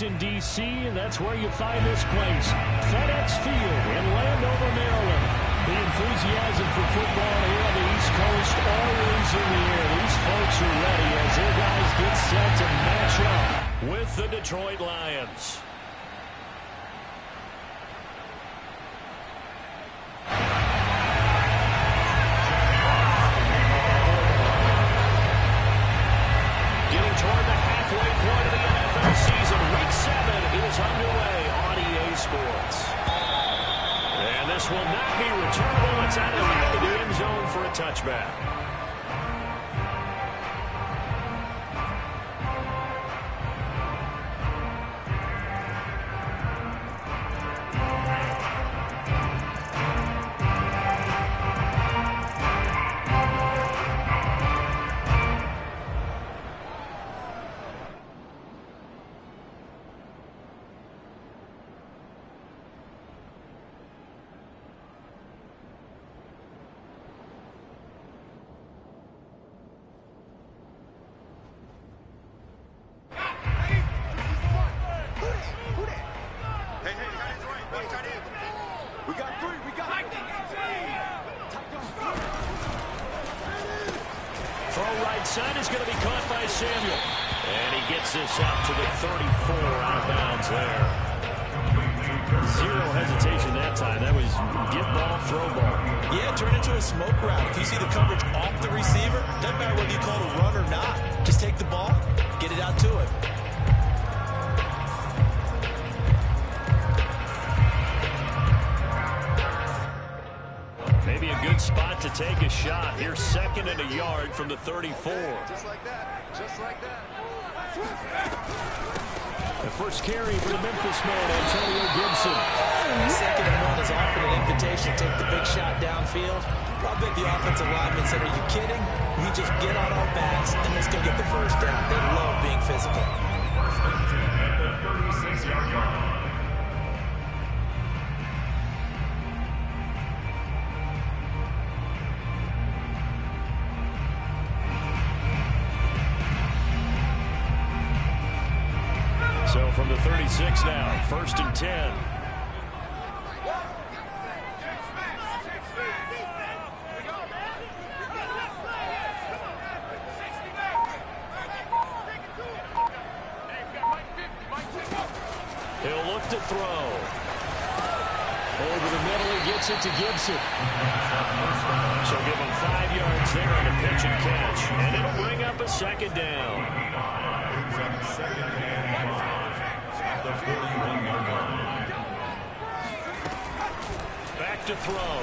Washington, D.C., and that's where you find this place, FedEx Field in Landover, Maryland. The enthusiasm for football here on the East Coast always in the air. These folks are ready as their guys get set to match up with the Detroit Lions. Getting toward the halfway point of the NFL season, Week 7 is underway on EA Sports. And this will not be returnable. It's out of the end zone for a touchback. Side is going to be caught by Samuel. And he gets this out to the 34 out of bounds there. Zero hesitation that time. That was get ball, throw ball. Yeah, turn into a smoke route. If you see the coverage off the receiver, doesn't matter whether you call it a run or not. Just take the ball, get it out to him. Maybe a good spot to take a shot. Here's 2nd and a yard from the 34. Just like that. Just like that. The first carry for the Memphis man, Antonio Gibson. 2nd and 1 is often an invitation. Take the big shot downfield. I bet the offensive lineman said, are you kidding? We just get on our backs and let's go get the first down. They love being physical. First and 10 at the 36-yard line. So from the 36 now, 1st and 10. He'll look to throw. Over the middle, he gets it to Gibson. So give him 5 yards there on the pitch and catch. And it'll bring up a 2nd down. Back to throw.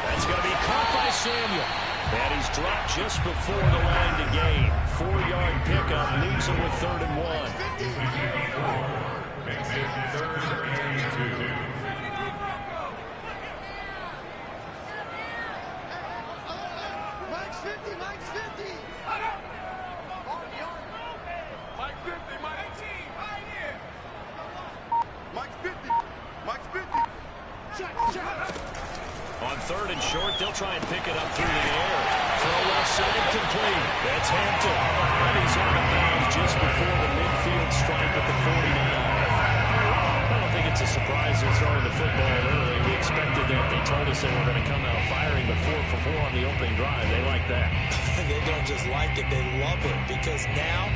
That's going to be caught by Samuel. And he's dropped just before the line to gain. 4-yard pickup leaves him with 3rd and 1. Makes it 3rd and 2. Mike's 50, Mike's 50. Mike's 50, Mike's 18, right here. Mike's 50, Mike's 50. On 3rd and short, they'll try and pick it up through the air. Throw left side complete. That's Hampton. And he's out of bounds just before the midfield stripe at the 49. I don't think it's a surprise they're throwing the football early. We expected that. They told us they were going to come out firing, but 4 for 4 on the opening drive. They like that. They don't just like it, they love it, because now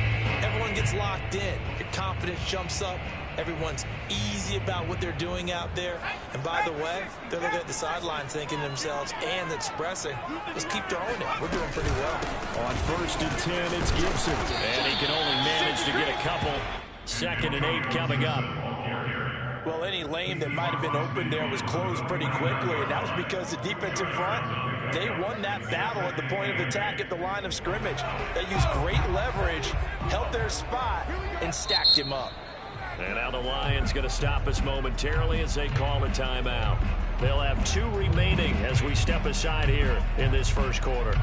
everyone gets locked in. Your confidence jumps up. Everyone's easy about what they're doing out there. And by the way, they're looking at the sidelines thinking to themselves and expressing, let's keep throwing it. We're doing pretty well. On 1st and 10, it's Gibson. And he can only manage to get a couple. 2nd and 8 coming up. Well, any lane that might have been open there was closed pretty quickly, and that was because the defensive front, they won that battle at the point of attack at the line of scrimmage. They used great leverage, held their spot, and stacked him up. And now the Lions going to stop us momentarily as they call a timeout. They'll have 2 remaining as we step aside here in this first quarter.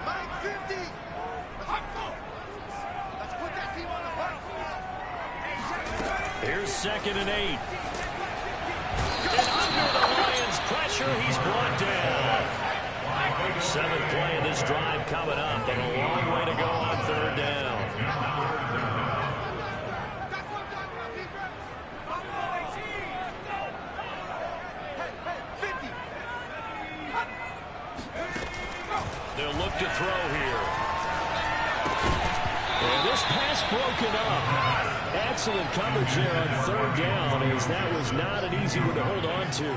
Mike 2nd and 8. And under the Lions' pressure, he's brought down. 7th play of this drive coming up, but a long way to go on 3rd down. They'll look to throw here. And this pass broken up. Excellent coverage there on 3rd down, as that was not an easy one to hold on to.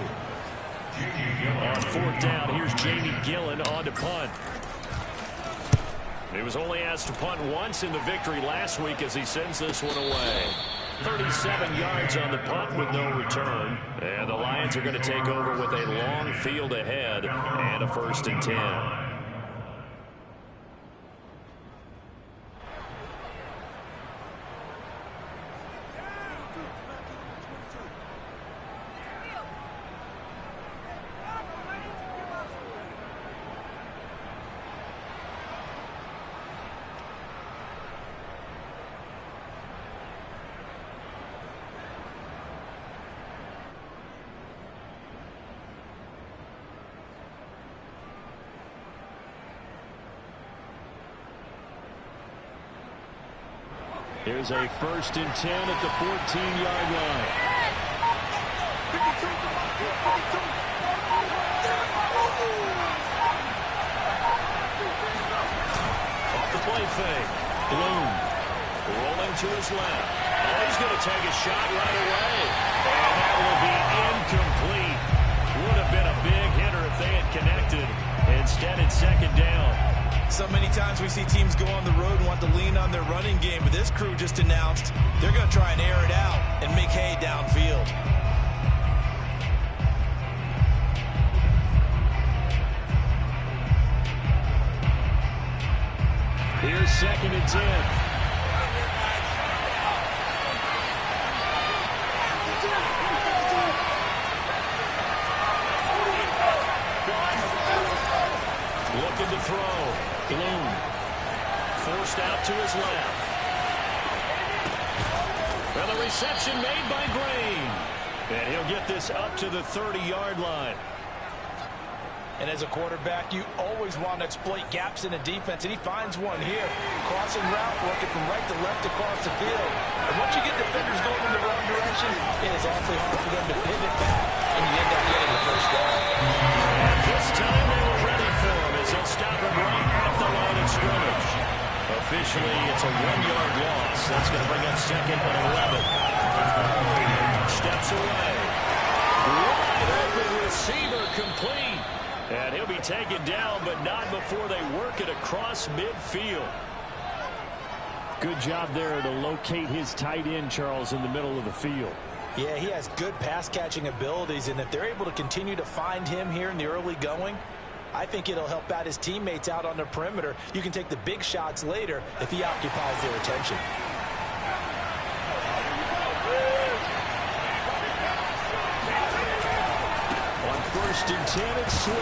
On 4th down, here's Jamie Gillen on to punt. He was only asked to punt once in the victory last week as he sends this one away. 37 yards on the punt with no return. And the Lions are going to take over with a long field ahead and a 1st and 10. Here's a 1st and 10 at the 14-yard line. Off the play fake. Bloom rolling to his left. Oh, he's going to take a shot right away. And that will be incomplete. Would have been a big hitter if they had connected. Instead, it's 2nd down. So many times we see teams go on the road and want to lean on their running game, but this crew just announced they're going to try and air it out and make hay downfield. Here's 2nd and 10. Looking to throw. Bloom forced out to his left. Well, the reception made by Green. And he'll get this up to the 30-yard line. And as a quarterback, you always want to exploit gaps in a defense, and he finds one here. Crossing route, working from right to left across the field. And once you get defenders going in the wrong direction, it is awfully hard for them to pivot back, and you end up getting the 1st down. And this time they were ready for him as they'll stop him right off the line of scrimmage. Officially, it's a 1-yard loss. That's going to bring up 2nd and 11. Steps away. Wide open receiver complete. And he'll be taken down, but not before they work it across midfield. Good job there to locate his tight end, Charles, in the middle of the field. Yeah, he has good pass-catching abilities, and if they're able to continue to find him here in the early going, I think it'll help out his teammates out on the perimeter. You can take the big shots later if he occupies their attention. On 1st and 10, it's Swift.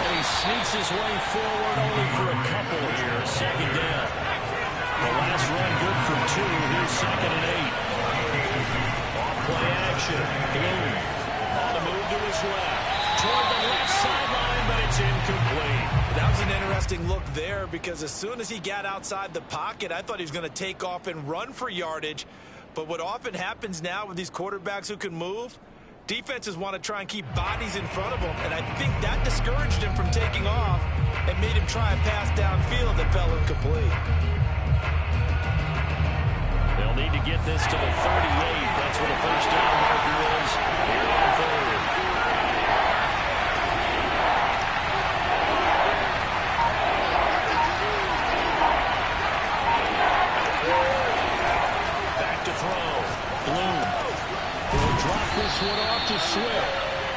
And he sneaks his way forward only for a couple here. 2nd down. The last run good for 2. Here's 2nd and 8. Off-play action. Bloom on the move to his left. Toward the left sideline, but it's incomplete. That was an interesting look there because as soon as he got outside the pocket, I thought he was going to take off and run for yardage. But what often happens now with these quarterbacks who can move, defenses want to try and keep bodies in front of them, and I think that discouraged him from taking off and made him try a pass downfield that fell incomplete. They'll need to get this to the 38. That's where the 1st down marker is. Here on 3rd. Back to throw. Bloom. He'll drop this one off to Swift.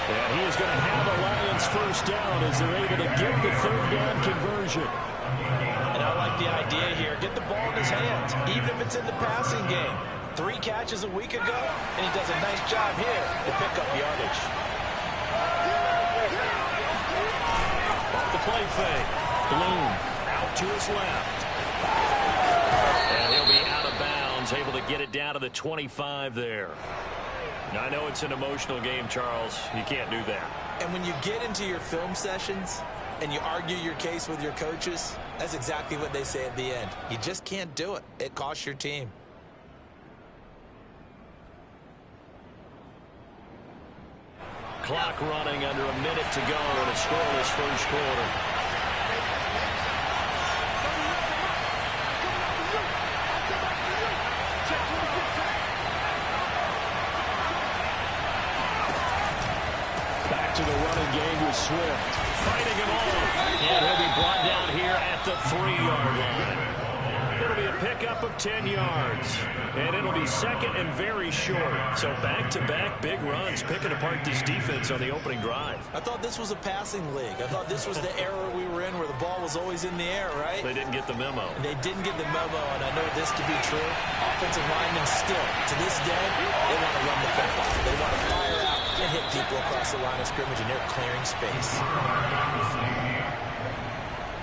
And he is going to have a Lions 1st down as they're able to get the 3rd down conversion. And I like the idea here. Get the ball in his hands, even if it's in the passing game. 3 catches a week ago, and he does a nice job here to pick up yardage. Off the play fake. Bloom out to his left. And he'll be out of bounds, able to get it down to the 25 there. Now, I know it's an emotional game, Charles. You can't do that. And when you get into your film sessions and you argue your case with your coaches, that's exactly what they say at the end. You just can't do it. It costs your team. Clock running under a minute to go in a scoreless first quarter. Back to the running game with Swift. Fighting him off. And he'll be brought down here at the 3-yard line. It'll be a pickup of 10 yards. And it'll be second and very short. So back-to-back big runs, picking apart this defense on the opening drive. I thought this was a passing league. I thought this was the era we were in where the ball was always in the air, right? They didn't get the memo. And they didn't get the memo, and I know this to be true. Offensive linemen still, to this day, they want to run the football. They want to fire out and hit people across the line of scrimmage, and they're clearing space.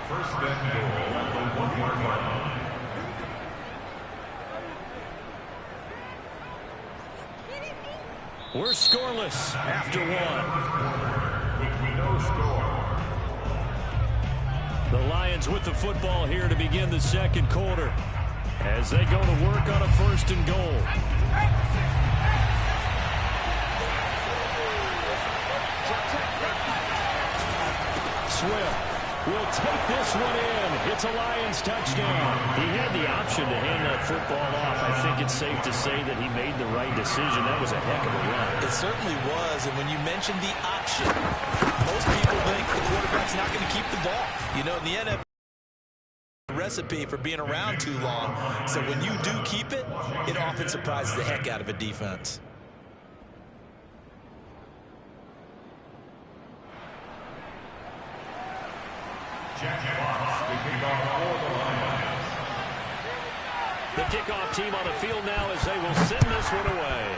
First and goal at the 1-yard line. We're scoreless after one. With no score. The Lions with the football here to begin the second quarter as they go to work on a first and goal. Swift will take this one in. It's a Lions touchdown. He had the option to hand that football off. I think it's safe to say that he made the right decision. That was a heck of a run. It certainly was, and when you mentioned the option, most people think the quarterback's not going to keep the ball. You know, the NFL recipe for being around too long, so when you do keep it, it often surprises the heck out of a defense. The kickoff team on the field now as they will send this one away.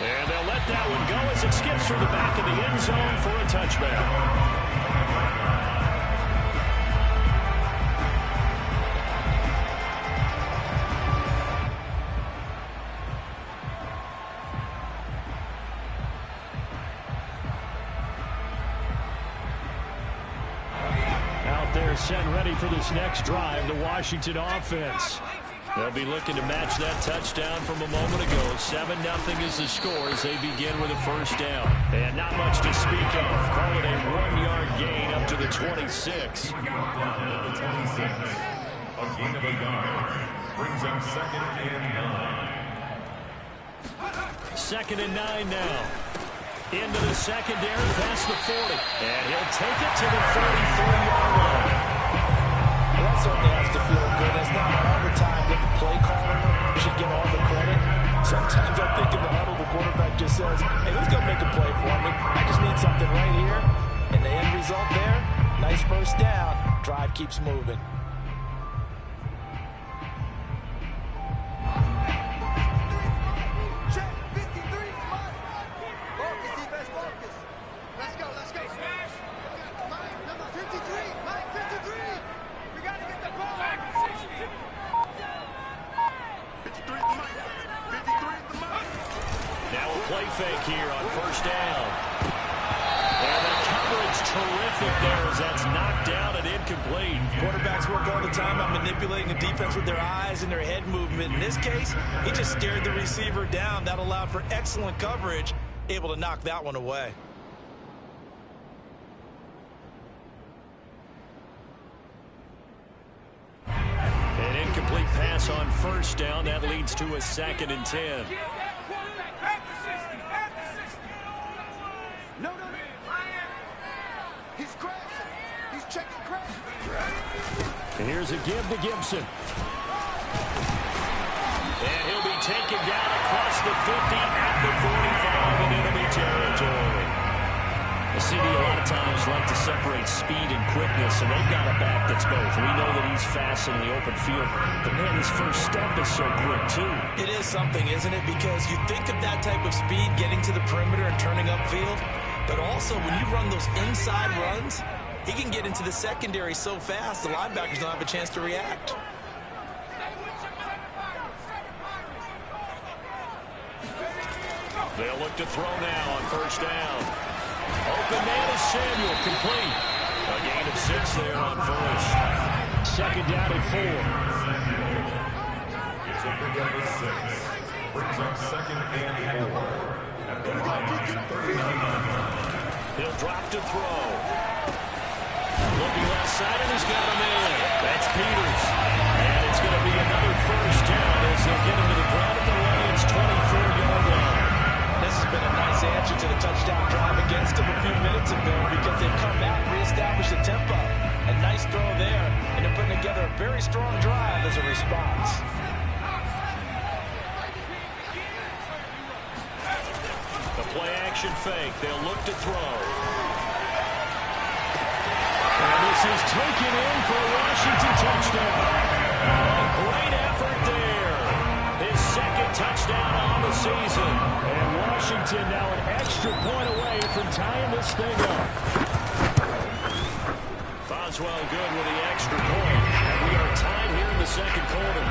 And they'll let that one go as it skips through the back of the end zone for a touchback. Set ready for this next drive, the Washington offense. They'll be looking to match that touchdown from a moment ago. 7-0 is the score as they begin with a first down. And not much to speak of. Call it a 1-yard gain up to the 26. A gain of a yard brings them second and 9. Second and 9 now. Into the secondary, past the 40. And he'll take it to the 33-yard line. Well, that certainly has to feel good. It's not all the time that the play caller should get all the credit. Sometimes I think in the huddle, the quarterback just says, hey, who's going to make a play for me? I just need something right here. And the end result there, nice first down. Drive keeps moving. Fake here on first down. And the coverage terrific there as that's knocked down and incomplete. Quarterbacks work all the time on manipulating a defense with their eyes and their head movement. In this case, he just stared the receiver down. That allowed for excellent coverage, able to knock that one away. An incomplete pass on first down. That leads to a 2nd and 10. No. He's crashing. He's checking crash. And here's a give to Gibson. And he'll be taken down across the 50 at the 45 and enemy territory. The CD a lot of times like to separate speed and quickness, and they've got a back that's both. We know that he's fast in the open field, but man, his first step is so quick too. It is something, isn't it? Because you think of that type of speed getting to the perimeter and turning upfield, but also when you run those inside runs, He can get into the secondary so fast, the linebackers don't have a chance to react. They'll look to throw now on first down. Open man is Samuel, complete. A gain of 6 there on first. Second down and 4. It's a big up 6. Brings up second and 4. At the Lions 39. He'll drop to throw. Looking left side, and he's got him in. That's Peters. And it's going to be another first down as they'll get him to the ground at the Lions' 24-yard line. This has been a nice answer to the touchdown drive against them a few minutes ago because they've come back and reestablished the tempo. A nice throw there, and they're putting together a very strong drive as a response. The play-action fake. They'll look to throw. And this is taken in for a Washington touchdown. A great effort there. His second touchdown on the season. And Washington now an extra point away from tying this thing up. Boswell good with the extra point. And we are tied here in the second quarter.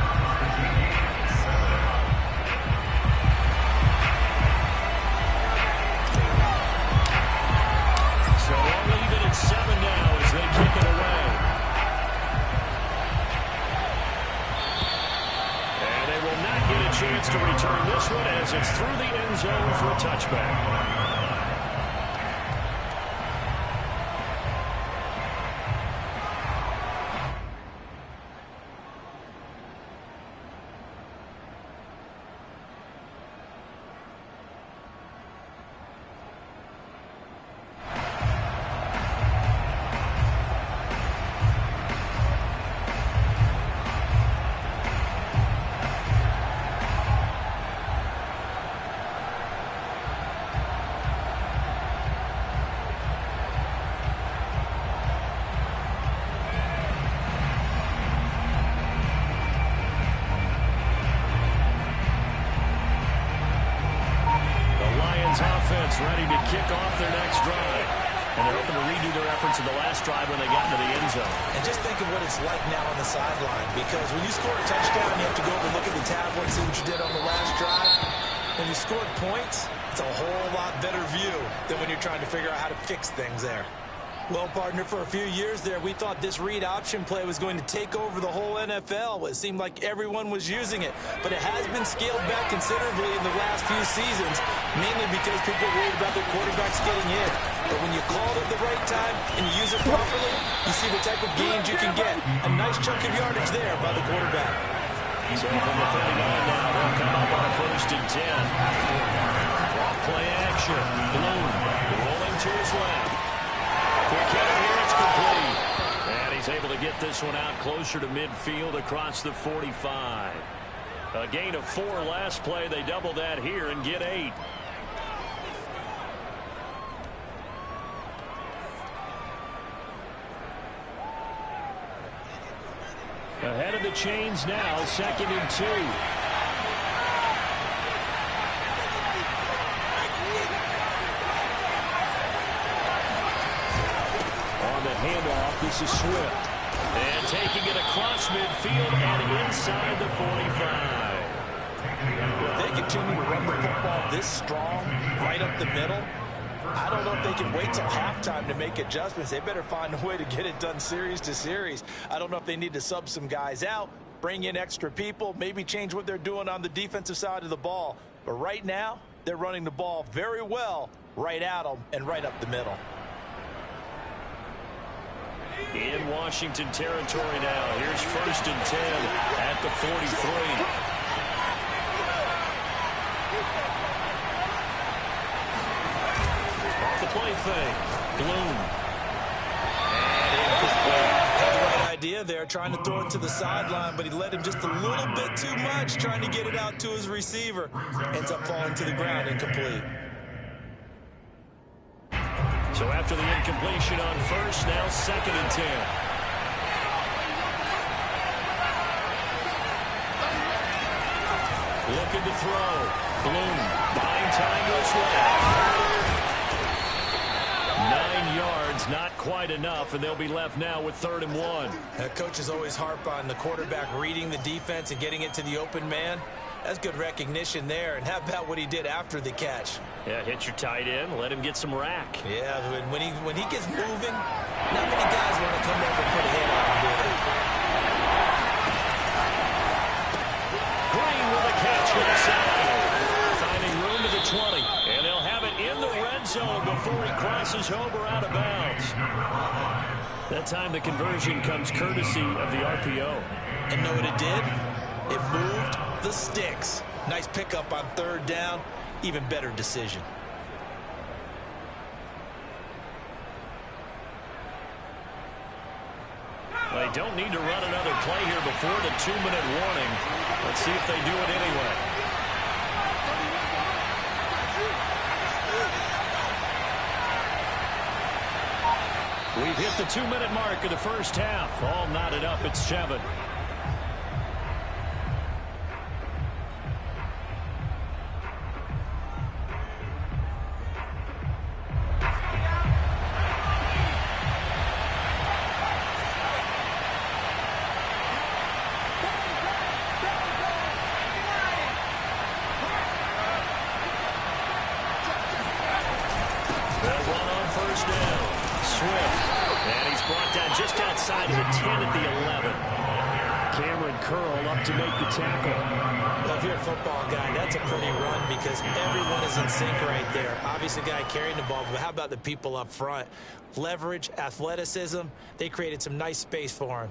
So we'll leave it at 7 now as they kick it away. And they will not get a chance to return this one as it's through the end zone for a touchback. Ready to kick off their next drive. And they're hoping to redo their efforts in the last drive when they got into the end zone. And just think of what it's like now on the sideline, because when you score a touchdown, you have to go over and look at the tablet and see what you did on the last drive. When you scored points, it's a whole lot better view than when you're trying to figure out how to fix things there. Well, partner, for a few years there, we thought this read option play was going to take over the whole NFL. It seemed like everyone was using it, but it has been scaled back considerably in the last few seasons, mainly because people worried about their quarterbacks getting hit. But when you call it at the right time and you use it properly, you see the type of gains you can get. A nice chunk of yardage there by the quarterback. So from the 39 now, they'll come up on a 1st and 10. Off play action. Bloom rolling to his left. Quick hit here, it's complete. And he's able to get this one out closer to midfield across the 45. A gain of 4 last play. They double that here and get 8. Ahead of the chains now, 2nd and 2. Handoff, this is Swift. And taking it across midfield and inside the 45. They continue to run the football this strong, right up the middle. I don't know if they can wait till halftime to make adjustments. They better find a way to get it done series to series. I don't know if they need to sub some guys out, bring in extra people, maybe change what they're doing on the defensive side of the ball. But right now, they're running the ball very well right at them and right up the middle. In Washington territory now. Here's 1st and 10 at the 43. Off the play fake. Bloom. And incomplete. Had the right idea there, trying to throw it to the sideline, but he led him just a little bit too much, trying to get it out to his receiver. Ends up falling to the ground, incomplete. So after the incompletion on 1st, now 2nd and 10. Looking to throw. Bloom buying time to his left. 9 yards is not quite enough, and they'll be left now with 3rd and 1. Coaches always harp on the quarterback reading the defense and getting it to the open man. That's good recognition there. And how about what he did after the catch? Yeah, hit your tight end, let him get some rack. Yeah, when he gets moving, not many guys want to come over and put a hit on him, do they? Green with a catch inside. Finding room to the 20. And they'll have it in the red zone before he crosses over out of bounds. That time the conversion comes courtesy of the RPO. And know what it did? It moved the sticks. Nice pickup on 3rd down. Even better decision. They don't need to run another play here before the 2-minute warning. Let's see if they do it anyway. We've hit the 2-minute mark of the first half. All knotted up at 7. Just outside of the 10 at the 11. Cameron Curl up to make the tackle. Well, if you're a football guy, that's a pretty run because everyone is in sync right there. Obviously, the guy carrying the ball, but how about the people up front? Leverage, athleticism, they created some nice space for him.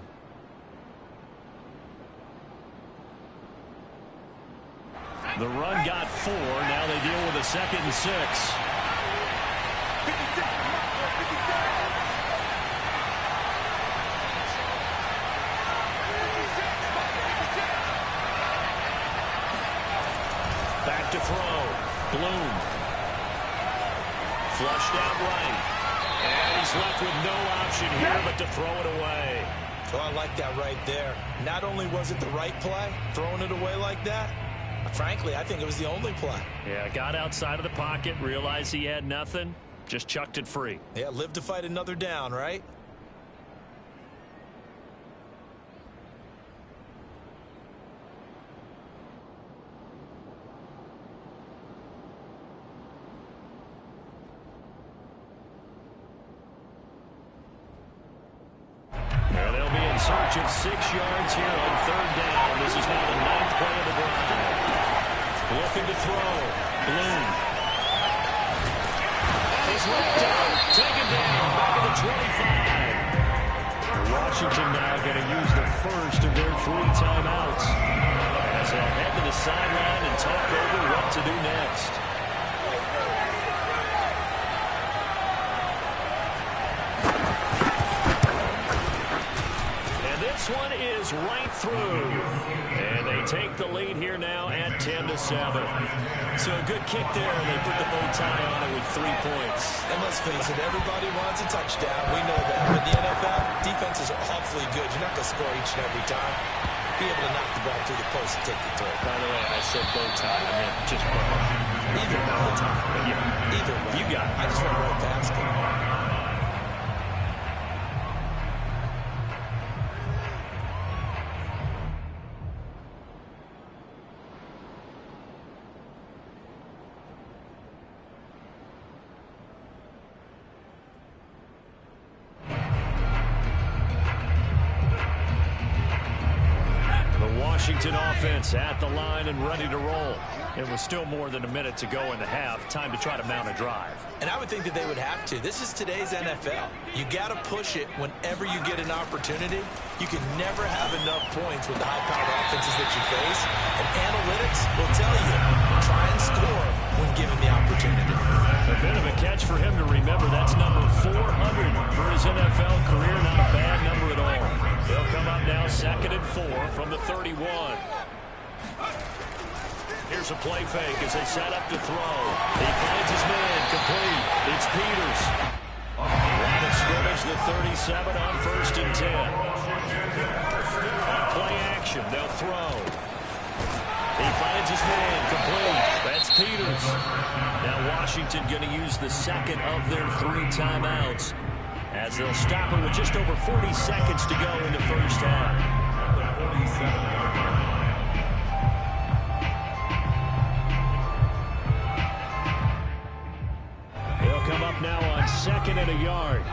The run got 4. Now they deal with a 2nd and 6. Back to throw. Bloom. Flushed out right. And he's left with no option here but to throw it away. So I like that right there. Not only was it the right play, throwing it away like that, frankly, I think it was the only play. Yeah, got outside of the pocket, realized he had nothing, just chucked it free. Yeah, live to fight another down, right? Search of 6 yards here on 3rd down. This is now the 9th play of the drive. Looking to throw. Bloom. He's knocked out. Taken down. Back at the 25. Washington now going to use the first of their 3 timeouts as they'll head to the sideline and talk over what to do next. This one is right through. And they take the lead here now at 10-7. So a good kick there, and they put the bow tie on it with 3 points. And let's face it, everybody wants a touchdown. We know that. But in the NFL, defenses are awfully good. You're not going to score each and every time. Be able to knock the ball through the post and take the throw. By the way, I said bow tie. I meant just bow. Either bow tie. Yeah. Either way. You got it. I just went right past it. Washington offense at the line and ready to roll. It was still more than a minute to go in the half. Time to try to mount a drive. And I would think that they would have to. This is today's NFL. You got to push it whenever you get an opportunity. You can never have enough points with the high-powered offenses that you face. And analytics will tell you, try and score when given the opportunity. A bit of a catch for him to remember. That's number 400 for his NFL career. Not a bad number at all. They'll come up now 2nd and 4 from the 31. Here's a play fake as they set up to throw. He finds his man complete. It's Peters. Line of scrimmage, the 37 on 1st and 10. On play action, they'll throw. He finds his man complete. That's Peters. Now Washington going to use the 2nd of their 3 timeouts as they'll stop it with just over 40 seconds to go in the first half. At the 47-yard line. He'll come up now on 2nd and a yard.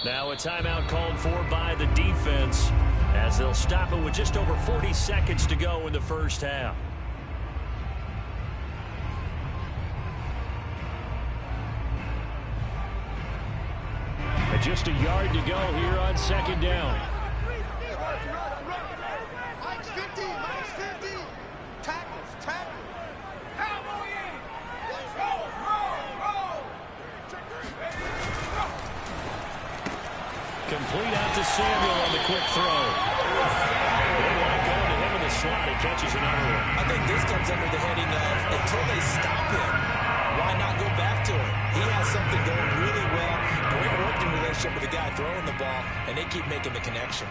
Now a timeout called for by the defense as they'll stop it with just over 40 seconds to go in the first half. And just a yard to go here on 2nd down. Mike's 50, Mike's 50. Tackles, tackles. Complete out to Samuel on the quick throw. They like going to him in the slot. He catches another one. I think this comes under the heading of until they stop him, why not go back to him? He has something going really well. Great working relationship with the guy throwing the ball, and they keep making the connection.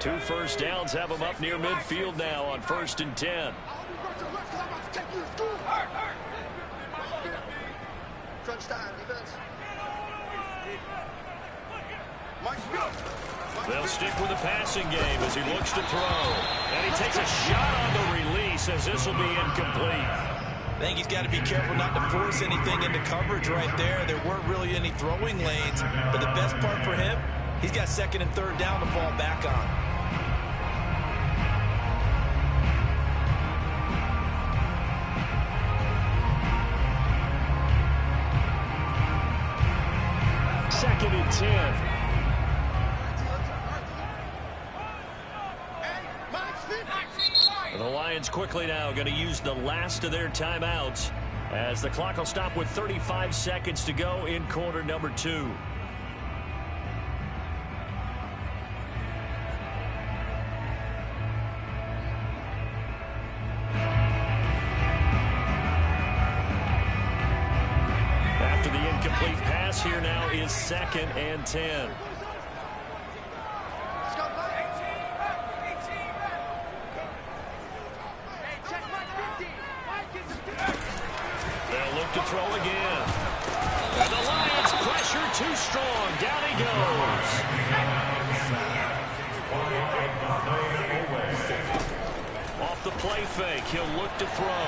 Two first downs have him up near midfield now on 1st and 10. They'll stick with the passing game as he looks to throw. And he takes a shot on the release as this will be incomplete. I think he's got to be careful not to force anything into coverage right there. There weren't really any throwing lanes, but the best part for him, he's got 2nd and 3rd down to fall back on. Second and 10. The Lions quickly now going to use the last of their timeouts as the clock will stop with 35 seconds to go in quarter number 2. After the incomplete pass, here now is 2nd and 10. They'll look to throw again. And the Lions pressure too strong. Down he goes. Off the play fake, he'll look to throw.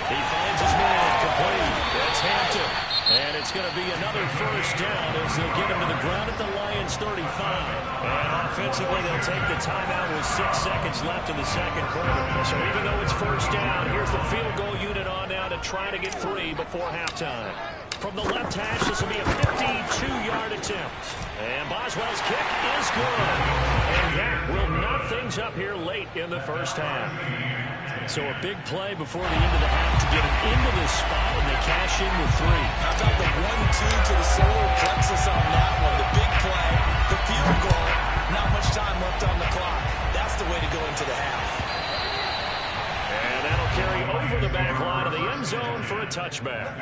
He finds his man complete. That's Hampton. And it's going to be another first down as they'll get him to the ground at the Lions 35. And offensively, they'll take the timeout with 6 seconds left in the second quarter. So even though it's first down, here's the field goal unit on now to try to get 3 before halftime. From the left hash, this will be a 52-yard attempt. And Boswell's kick is good. And that will knot things up here late in the first half. So a big play before the end of the half to get him into this spot, and they cash in with 3. How about the 1-2 to the solar plexus on that one? The big play, the field goal, not much time left on the clock. That's the way to go into the half. And that'll carry over the back line of the end zone for a touchback.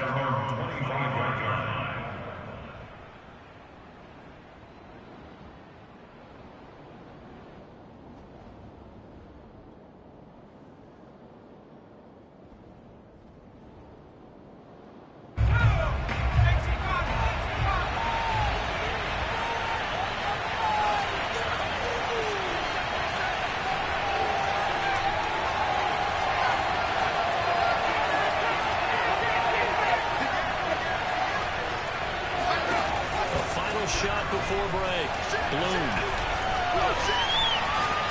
Shot before break. Bloom.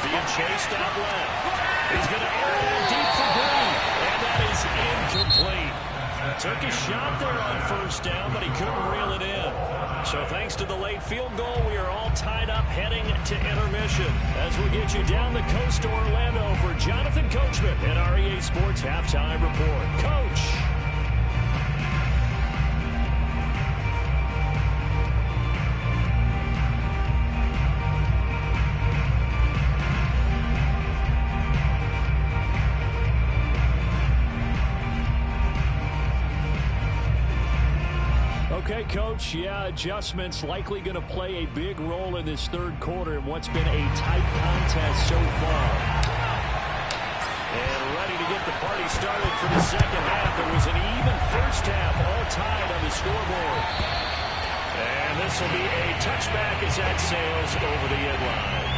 Being chased out left. He's going to air it deep for Green. And that is incomplete. Took a shot there on first down, but he couldn't reel it in. So thanks to the late field goal, we are all tied up heading to intermission. As we get you down the coast to Orlando for Jonathan Coachman at our EA Sports Halftime Report. Coach. Okay, Coach, yeah, adjustments likely going to play a big role in this third quarter in what's been a tight contest so far. And ready to get the party started for the second half. It was an even first half, all tied on the scoreboard. And this will be a touchback as that sails over the end line.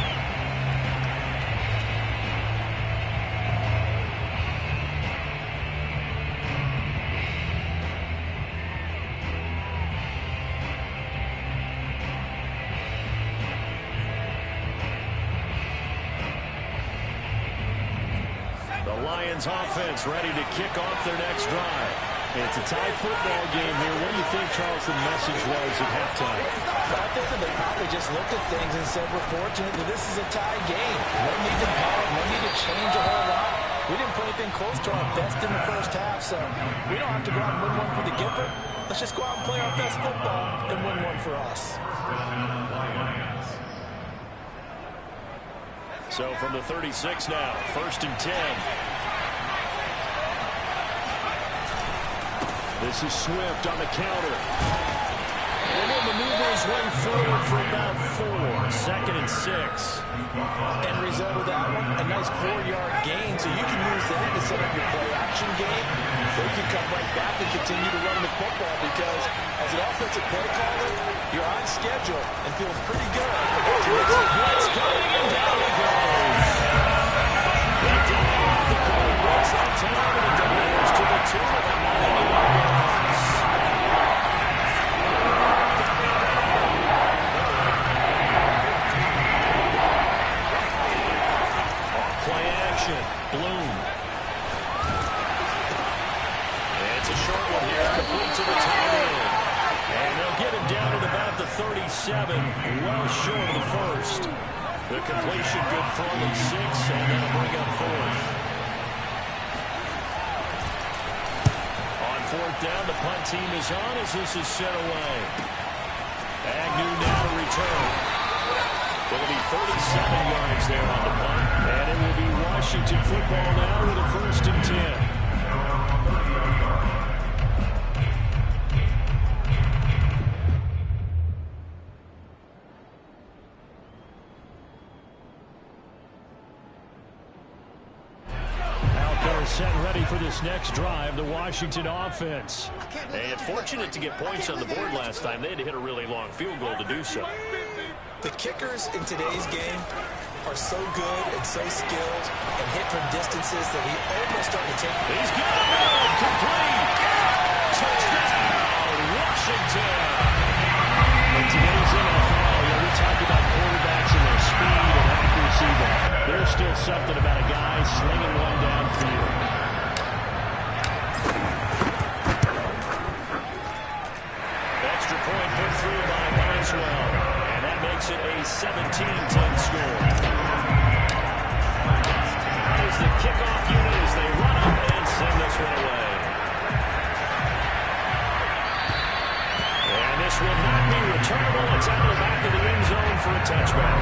Offense ready to kick off their next drive. It's a tie football game here. What do you think, Charles, the message was at halftime? I think that they probably just looked at things and said, we're fortunate that this is a tie game. No need to panic. No need to change a whole lot. We didn't put anything close to our best in the first half, so we don't have to go out and win one for the Gipper. Let's just go out and play our best football and win one for us. So from the 36 now, 1st and 10. This is Swift on the counter. And he'll maneuver his way forward for about 4. 2nd and 6. End result of that one, a nice 4-yard gain, so you can use that to set up your play-action game. Or you can come right back and continue to run the football because as an offensive play caller, you're on schedule and feeling pretty good. Blitz coming and down he goes. The play breaks that time and it delivers to the 2 of the 9-yard loss. Play action, Bloom. It's a short one here, complete to the tight end. And they'll get him down at about the 37, well short of the first. The completion good for only 6, and that'll bring up 4th. On 4th down, the punt team is on as this is sent away. Agnew now to return. It'll be 37 yards there on the punt, and it will be Washington football now with a 1st and 10. Set ready for this next drive, the Washington offense. And fortunate to get points on the board last time. They had to hit a really long field goal to do so. The kickers in today's game are so good and so skilled and hit from distances that we almost start to take. He's got it! Complete! Touchdown! Washington! In today's NFL, we talk about quarterbacks and their speed and accuracy, but there's still something about a guy slinging one downfield. Extra point put through by Boswell, and that makes it a 17-10 score. Here's the kickoff unit as they run up and send this one away. And this will not be returnable. It's out of the back of the end zone for a touchback.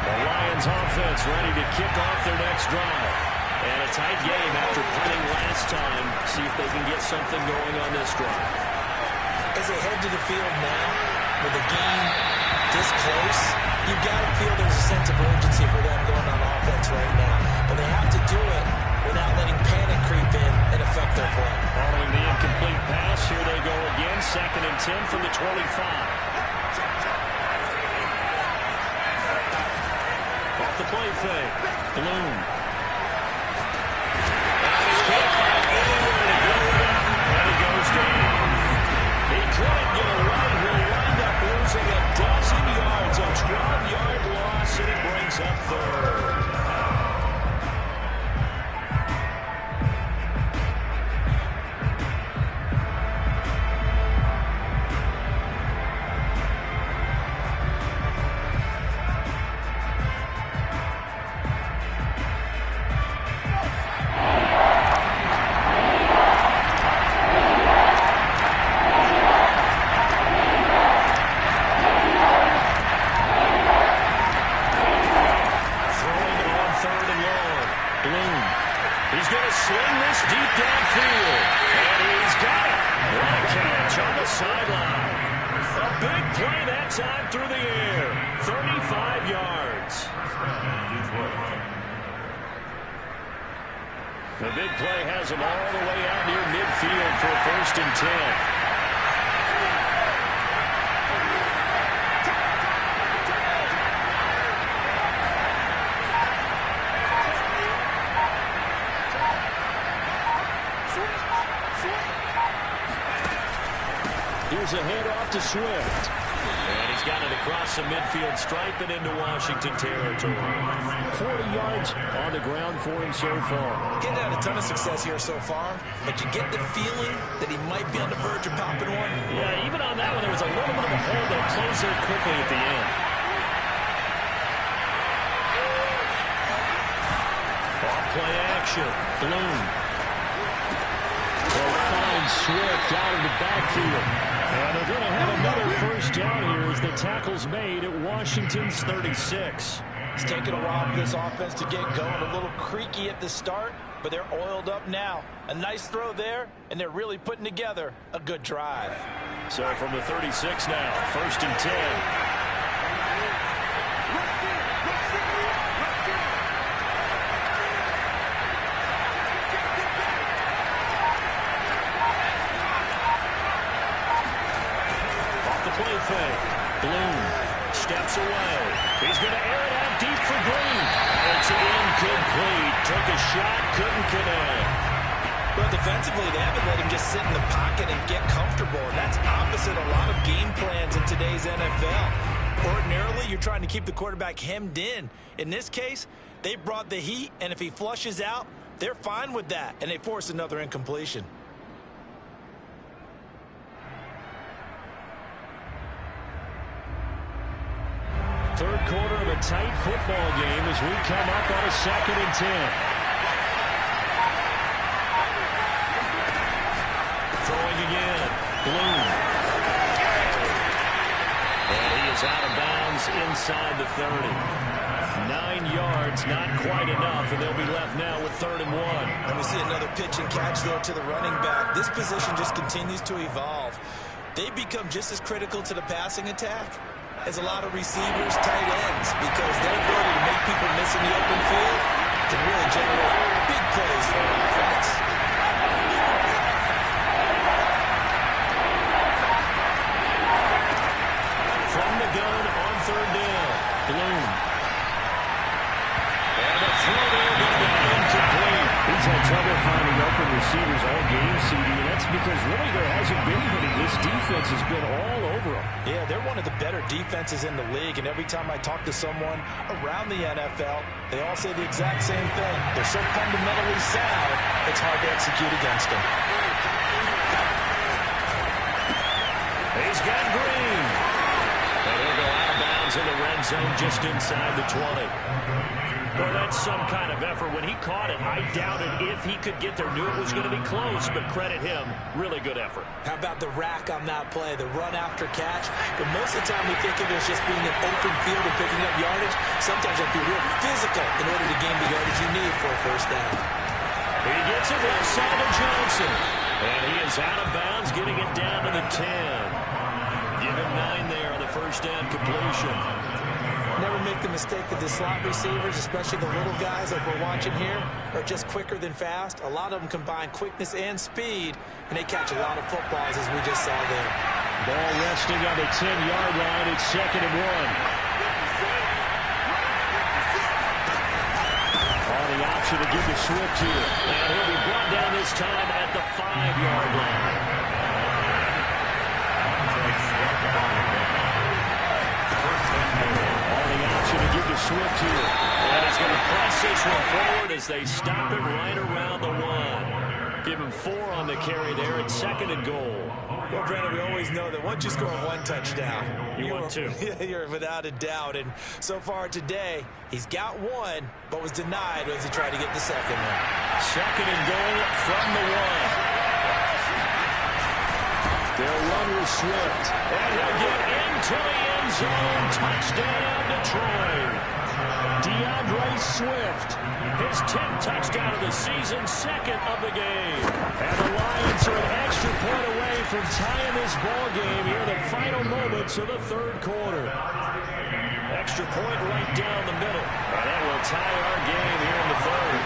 The Lions offense ready to kick off their next drive. And a tight game after punting last time. See if they can get something going on this drive. As they head to the field now, with the game this close, you've got to feel there's a sense of urgency for them going on offense right now. But they have to do it without letting panic creep in and affect their play. Following the incomplete pass, here they go again. 2nd and 10 from the 25. Off the play fake. Bloom. And he can't find anywhere to go with it. And he goes down. He couldn't get away. He'll wind up losing a dozen yards. A 12-yard loss, and it brings up 3rd. big play that time through the air. 35 yards. The big play has him all the way out near midfield for a 1st and 10. Here's a handoff to Swift. And he's got it across the midfield stripe and into Washington territory. 40 yards on the ground for him so far. Getting had a ton of success here so far, but you get the feeling that he might be on the verge of popping one. Yeah, even on that one, there was a little bit of a hole that closed there quickly at the end. Off-play action. Bloom. They'll find Swift out of the backfield. And they're going to have another 1st down here as the tackle's made at Washington's 36. It's taken a while for this offense to get going. A little creaky at the start, but they're oiled up now. A nice throw there, and they're really putting together a good drive. So from the 36 now, 1st and 10. Bloom steps away. He's going to air it out deep for Green. It's incomplete. Took a shot, couldn't connect. Well, defensively, they haven't let him just sit in the pocket and get comfortable. And that's opposite a lot of game plans in today's NFL. Ordinarily, you're trying to keep the quarterback hemmed in. In this case, they brought the heat, and if he flushes out, they're fine with that, and they force another incompletion. Third quarter of a tight football game as we come up on a 2nd and 10. Throwing again. Bloom. And he is out of bounds inside the 30. 9 yards, not quite enough, and they'll be left now with 3rd and 1. And we see another pitch and catch there to the running back. This position just continues to evolve. They become just as critical to the passing attack as a lot of receivers, tight ends, because their ability to make people miss in the open field can really generate big plays for an offense. From the gun on 3rd down, Bloom. And the throw there going to be incomplete. He's had trouble finding open receivers all game, CD, and that's because really there hasn't been any. This defense has been all over them. Yeah, they're one of the better defenses in the league, and every time I talk to someone around the NFL, they all say the exact same thing. They're so fundamentally sound, it's hard to execute against them. He's got Green. And he'll go out of bounds in the red zone just inside the 20. Well, that's some kind of effort. When he caught it, I doubted if he could get there. Knew it was going to be close, but credit him. Really good effort. How about the rack on that play, the run after catch? But most of the time we think of it as just being an open field and picking up yardage. Sometimes you have to be real physical in order to gain the yardage you need for a 1st down. He gets it left side to Johnson. And he is out of bounds, getting it down to the 10. Give him 9 there on the 1st down completion. Never make the mistake that the slot receivers, especially the little guys like we're watching here, are just quicker than fast. A lot of them combine quickness and speed, and they catch a lot of footballs, as we just saw there. Ball resting on the 10-yard line. It's 2nd and 1. On the option to give to Swift here. And he'll be brought down this time at the 5-yard line. Swift here. And he's going to press this one forward as they stop it right around the 1. Give him 4 on the carry there at 2nd and goal. Well, Brandon, we always know that once you score 1 touchdown, you want 2. You're without a doubt. And so far today, he's got 1, but was denied as he tried to get the 2nd one. 2nd and goal from the 1. They'll run with Swift. And he'll get into the end zone. Touchdown, Detroit. DeAndre Swift, his 10th touchdown of the season, 2nd of the game. And the Lions are an extra point away from tying this ball game here, the final final moments of the third quarter. Extra point right down the middle. And that will tie our game here in the third.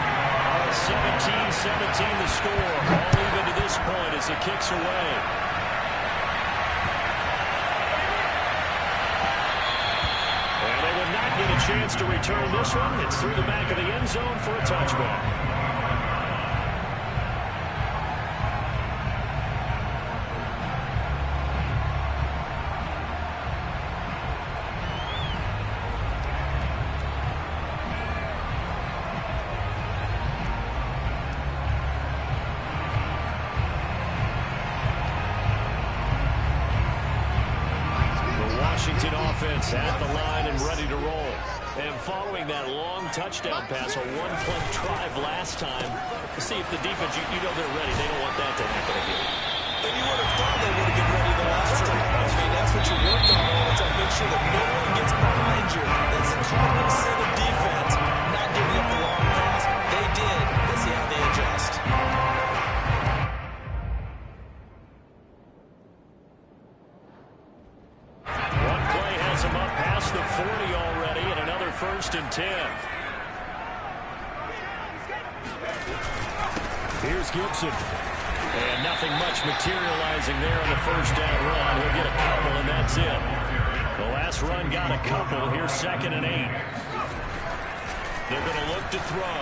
17-17 the score. All even to this point as the kick's away. And they will not get a chance to return this one. It's through the back of the end zone for a touchback. At the line and ready to roll. And following that long touchdown pass, a one-play drive last time, to see if the defense, you know they're ready. They don't want that to happen again. And you would have thought they would have been ready the last time. I mean, that's what you work on all the time. Make sure that no one gets behind you. That's the common sin of defense, not giving up the long pass. They did. Let's see how they adjust. The 40 already, and another 1st and 10. Here's Gibson. And nothing much materializing there on the first down run. He'll get a couple, and that's it. The last run got a couple. Here's 2nd and 8. They're going to look to throw.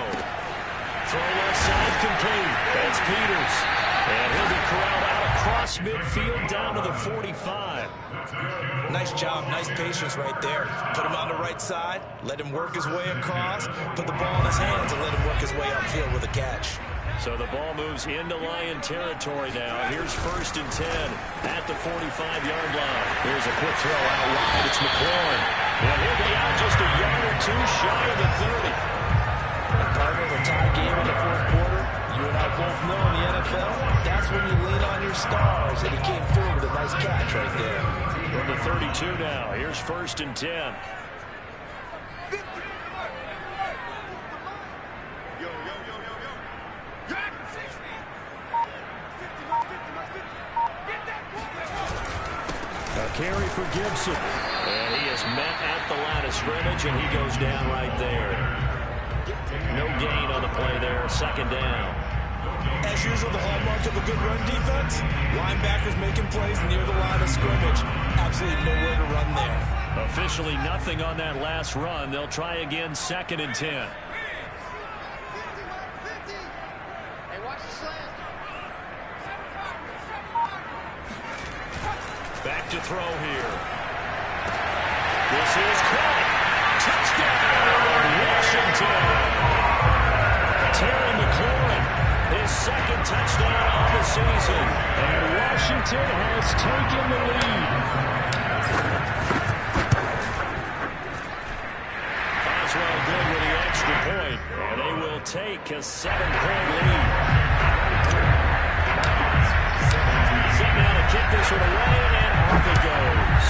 Throw left side complete. That's Peters. And he'll be corralled out across midfield down to the 45. Nice job, nice patience right there. Put him on the right side, let him work his way across, put the ball in his hands, and let him work his way upfield with a catch. So the ball moves into Lion territory now. Here's 1st and 10 at the 45-yard line. Here's a quick throw out wide. It's McLaurin. And he'll be out just a yard or two shy of the 30. And partner, the tie game in the 4th quarter, you and I both know in the NFL, that's when you lean on your stars, and he came through with a nice catch right there. From the 32 now, here's 1st and 10. A carry for Gibson. And he is met at the line of scrimmage, and he goes down right there. No gain on the play there, 2nd down. As usual, the hallmark of a good run defense, linebackers making plays near the line of scrimmage. Absolutely nowhere to run there. Officially nothing on that last run. They'll try again, 2nd and 10. Hey, watch the slant. Back to throw here. This is caught. Touchdown, Washington. Terry McLaurin, his 2nd touchdown of the season. And Washington has taken the lead. Boswell good with the extra point. And they will take a 7-point lead. Set now to kick this one away, and off it goes.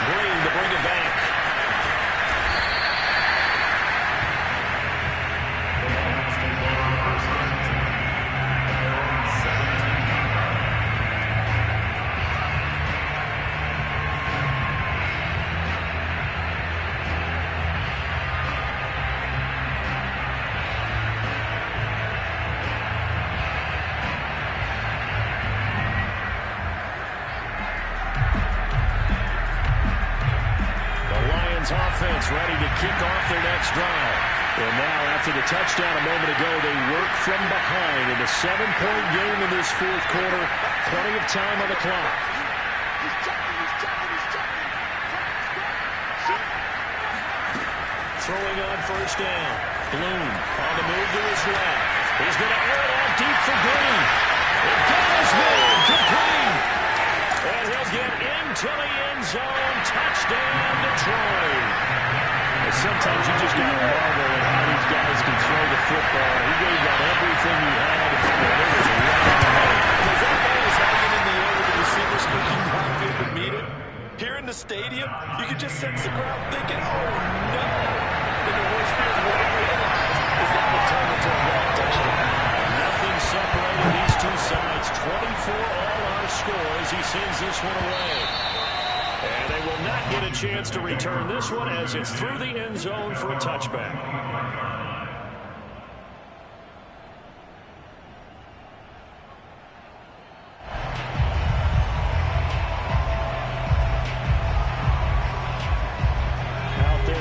Green to bring it back. Offense ready to kick off their next drive. And now after the touchdown a moment ago, they work from behind in a 7-point game in this 4th quarter. Plenty of time on the clock. Throwing on 1st down. Bloom on the move to his left. He's going to air it out deep for Green. It goes man, complete. And he'll get into the end zone. Touchdown, Detroit. Sometimes you just got to marvel at how these guys can throw the football. He gave out everything he had. It was right on the money. As that ball was hanging in the air with the receiver streaking downfield to meet it, here in the stadium, you could just sense the crowd thinking, oh, no. And the worst fears will realize is that will turn into a long touchdown. Nothing separating these two sides. 24 all score as he sends this one away. And they will not get a chance to return this one as it's through the end zone for a touchback.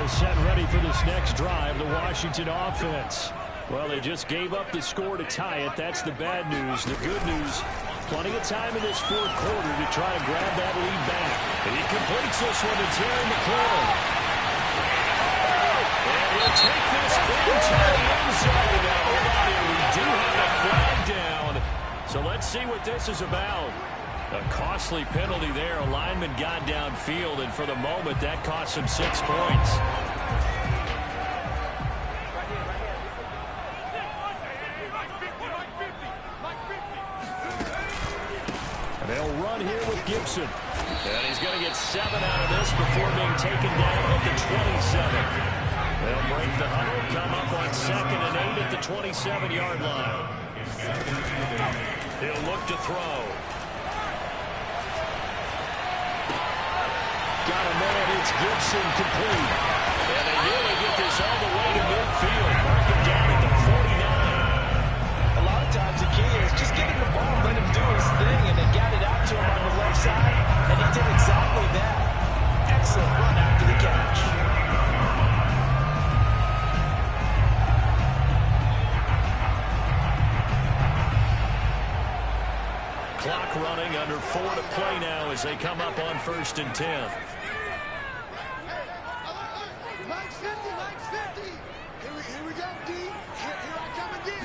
Set ready for this next drive, the Washington offense. Well, they just gave up the score to tie it. That's the bad news. The good news, plenty of time in this fourth quarter to try to grab that lead back. And he completes this one to Terry McLaurin. And he'll take this into the end zone. Now, hold on here. We do have a flag down. So let's see what this is about. A costly penalty there. A lineman got downfield, and for the moment, that cost him 6 points. And they'll run here with Gibson. And he's going to get 7 out of this before being taken down at the 27. They'll break the huddle, come up on 2nd and 8 at the 27-yard line. He'll look to throw. Got a man, it's Gibson complete. And they nearly get this all the way to midfield. Marking down at the 49. A lot of times the key is just getting the ball, let him do his thing, and they got it out to him on the left side, and he did exactly that. Excellent run after the catch. Clock running, under 4 to play now as they come up on 1st and 10. Mike's 50, Mike's 50. Here we go, D. Here I come again.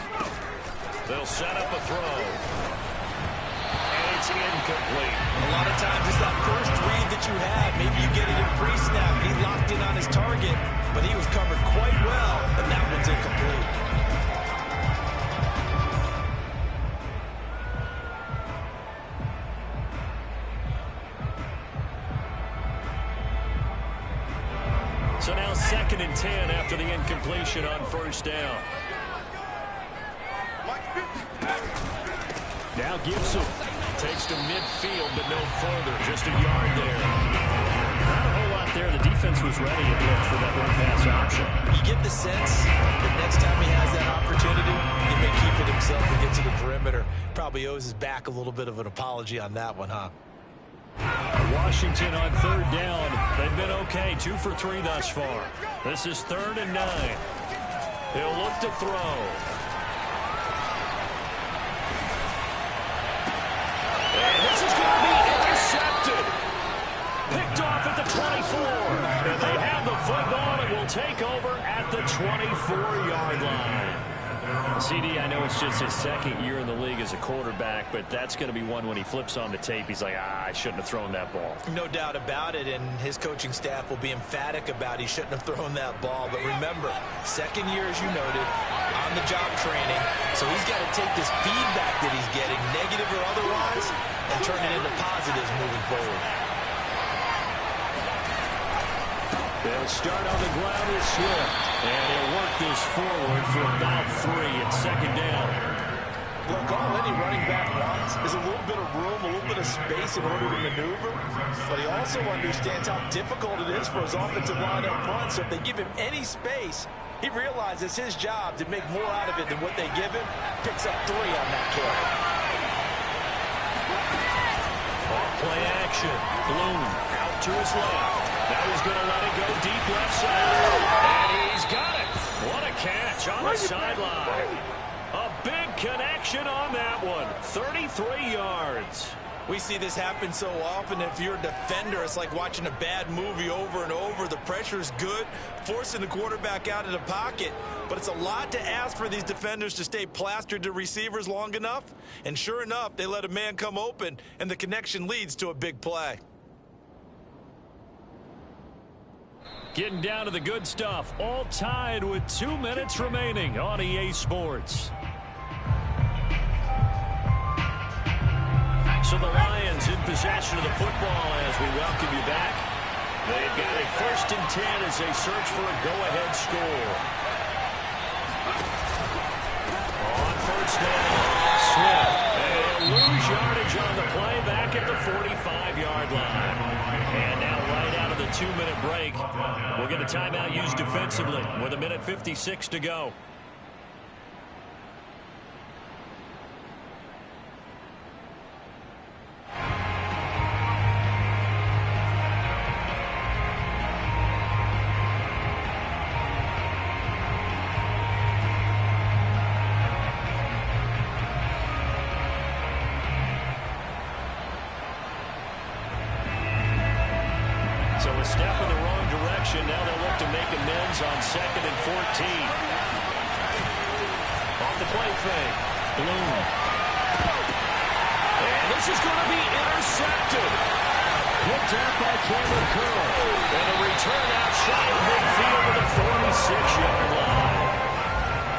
They'll set up a throw. And it's incomplete. A lot of times it's that first read that you have. Maybe you get it in pre-snap. He locked in on his target, but he was covered quite well, and that one's incomplete. So now 2nd and 10 after the incompletion on 1st down. Now Gibson takes to midfield, but no further. Just a yard there. Not a whole lot there. The defense was ready, it looked, for that run-pass option. You get the sense that next time he has that opportunity, he may keep it himself and get to the perimeter. Probably owes his back a little bit of an apology on that one, huh? Washington on 3rd down. They've been okay, 2 for 3 thus far. This is 3rd and 9. He'll look to throw. And this is going to be intercepted. Picked off at the 24. And they have the football and will take over at the 24-yard line. CD, I know it's just his 2nd year in the league as a quarterback, but that's going to be one when he flips on the tape. He's like, I shouldn't have thrown that ball. No doubt about it, and his coaching staff will be emphatic about he shouldn't have thrown that ball. But remember, 2nd year, as you noted, on-the-job training, so he's got to take this feedback that he's getting, negative or otherwise, and turn it into positives moving forward. They'll start on the ground with Swift, and he'll work this forward for about 3 at 2nd down. Look, all any running back wants is a little bit of room, a little bit of space in order to maneuver, but he also understands how difficult it is for his offensive line up front, so if they give him any space, he realizes his job to make more out of it than what they give him, picks up 3 on that carry. Off-play action. Bloom out to his left. Now he's going to let it go deep left side. And he's got it. What a catch on the sideline. A big connection on that one. 33 yards. We see this happen so often. If you're a defender, it's like watching a bad movie over and over. The pressure's good, forcing the quarterback out of the pocket. But it's a lot to ask for these defenders to stay plastered to receivers long enough. And sure enough, they let a man come open, and the connection leads to a big play. Getting down to the good stuff. All tied with 2 minutes remaining on EA Sports. So the Lions in possession of the football as we welcome you back. They've got a 1st and 10 as they search for a go-ahead score. On 1st down, Swift. They'll lose yardage on the play, back back at the 45-yard line. And now right out of the 2-minute break, we'll get a timeout used defensively with 1:56 to go. So a step in the wrong direction. Now they'll look to make amends on 2nd and 14. Off the play fake. Bloom. And this is going to be intercepted. Picked up by Cameron Curl. And a return out shot of midfield to the 46-yard line.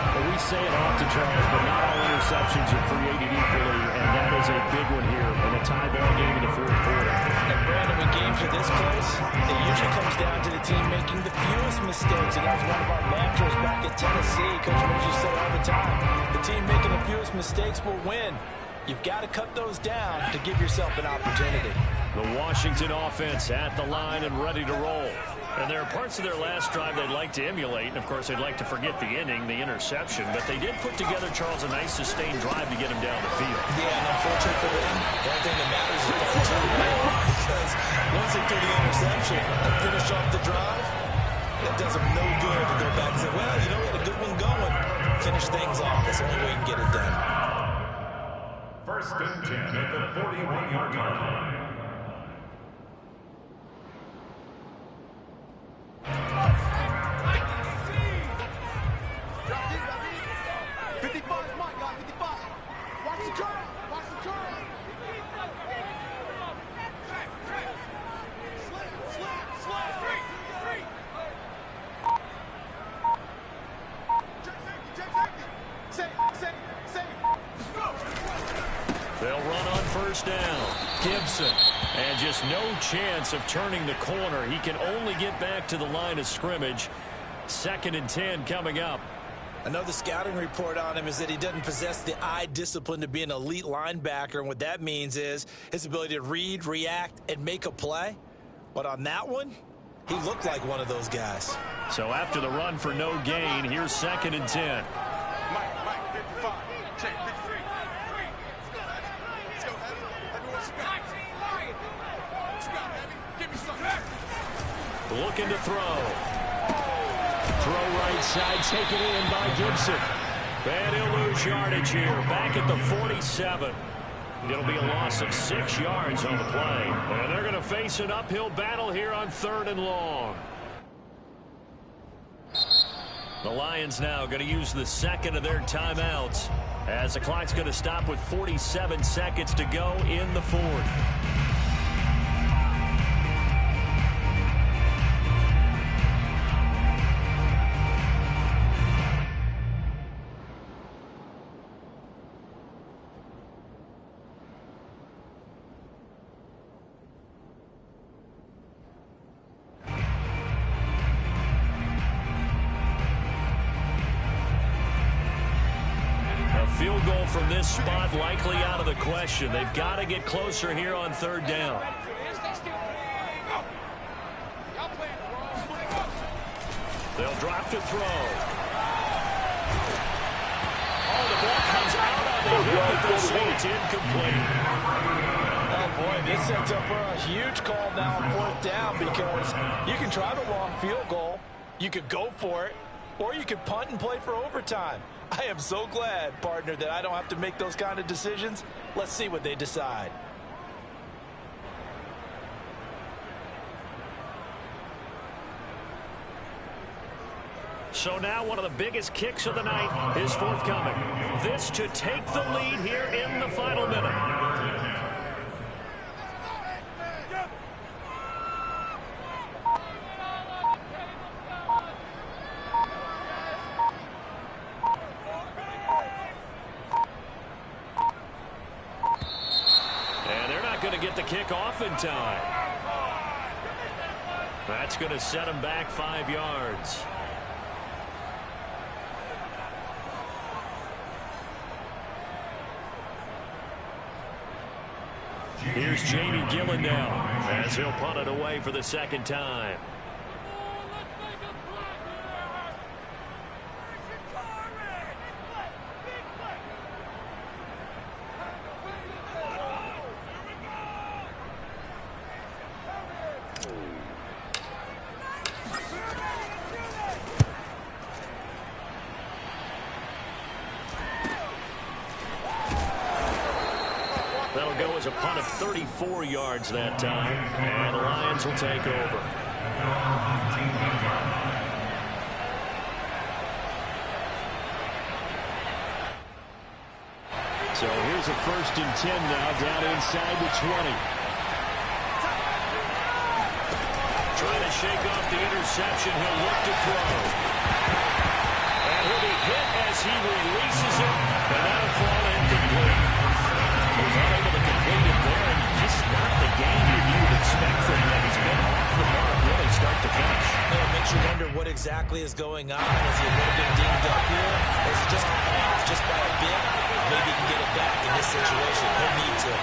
Well, we say it often, Charles, but not all interceptions are created equally, and that is a big one here in a tie ball game in the fourth quarter. And Brandon, when games are this close, it usually comes down to the team making the fewest mistakes, and that's one of our mantras back at Tennessee. Coach Murphy said all the time, the team making the fewest mistakes will win. You've got to cut those down to give yourself an opportunity. The Washington offense at the line and ready to roll. And there are parts of their last drive they'd like to emulate. And, of course, they'd like to forget the inning, the interception. But they did put together, Charles, a nice sustained drive to get him down the field. Yeah, and unfortunately for them, the only thing that matters is the return. Because once they threw the interception and finish off the drive, it does them no good to go back and say, well, you know, we had a good one going. Finish things off. That's the only way you can get it done. 1st and 10 at the 41-yard line. They'll run on 1st down. Gibson. And just no chance of turning the corner. He can only get back to the line of scrimmage. 2nd and 10 coming up. Another scouting report on him is that he doesn't possess the eye discipline to be an elite linebacker. And what that means is his ability to read, react, and make a play. But on that one, he looked like one of those guys. So after the run for no gain, here's 2nd and 10. Mike, 55. Check, 53. Let's go, Heavy. Heavy, what you got? What you got, Heavy? Give me something. Looking to throw. Throw right side, taken in by Gibson. And he'll lose yardage here. Back at the 47. It'll be a loss of 6 yards on the play. And they're going to face an uphill battle here on 3rd and long. The Lions now going to use the 2nd of their timeouts as the clock's going to stop with 47 seconds to go in the 4th. Field goal from this spot likely out of the question. They've got to get closer here on 3rd down. They'll drop to throw. Oh, the ball comes out on the hit, but they'll say it's incomplete. Oh, boy, this sets up for a huge call now on 4th down because you can try the long field goal, you could go for it, or you could punt and play for overtime. I am so glad, partner, that I don't have to make those kind of decisions. Let's see what they decide. So now one of the biggest kicks of the night is forthcoming. This to take the lead here in the final minute. Going to get the kick off in time. That's going to set him back 5 yards. Here's Jamie Gillen now as he'll punt it away for the second time. That'll go as a punt of 34 yards that time, and the Lions will take over. So here's a 1st and 10 now, down inside the 20. Trying to shake off the interception, he'll look to throw. And he'll be hit as he releases it, and that'll fall incomplete. He's unable to complete it there, and just not the game that you would expect from him. He's been off the mark really start to finish. It makes you wonder what exactly is going on. Is he a little bit dinged up here, or is it just off just by a bit? Maybe he can get it back in this situation. He'll need to.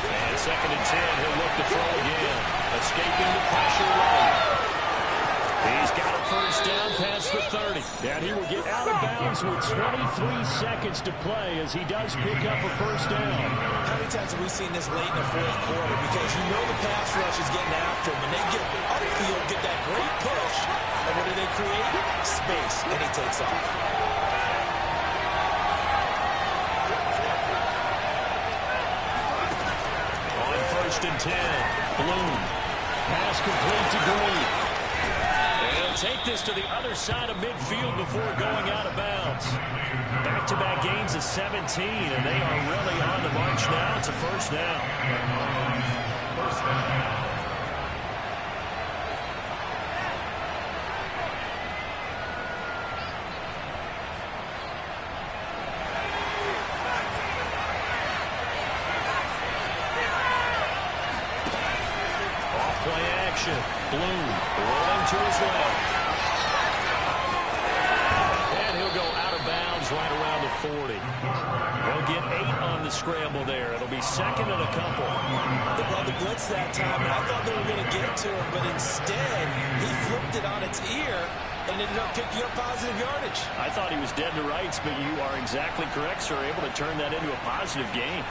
And 2nd and 10, he'll look to throw again. Escaping the pressure late. He's got a 1st down past the 30. And he will get out of bounds with 23 seconds to play as he does pick up a 1st down. How many times have we seen this late in the 4th quarter? Because you know the pass rush is getting after him. And they get upfield, get that great push. And what do they create? Space. And he takes off. On 1st and 10, Bloom. Pass complete to Green. They'll take this to the other side of midfield before going out of bounds. Back-to-back gains of 17, and they are really on the march now. It's a 1st down. Off-play action. Bloom rolling to his left. And he'll go out of bounds right around the 40. He'll get 8 on the scramble there. It'll be 2nd and a couple. They brought the blitz that time, and I thought they were going to get to him, but instead he flipped it on its ear and ended up picking up positive yardage. I thought he was dead to rights, but you are exactly correct, sir. Able to turn that into a positive gain.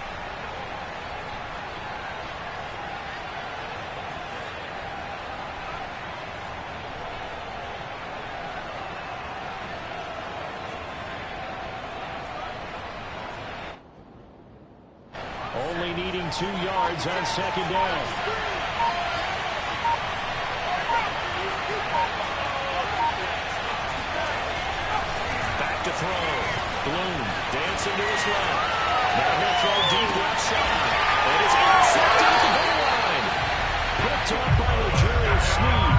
Only needing 2 yards on 2nd down. Back to throw. Bloom dancing to his left. Now he'll throw deep left side. And it's intercepted at the goal line. Picked up by Luxurious Sneed.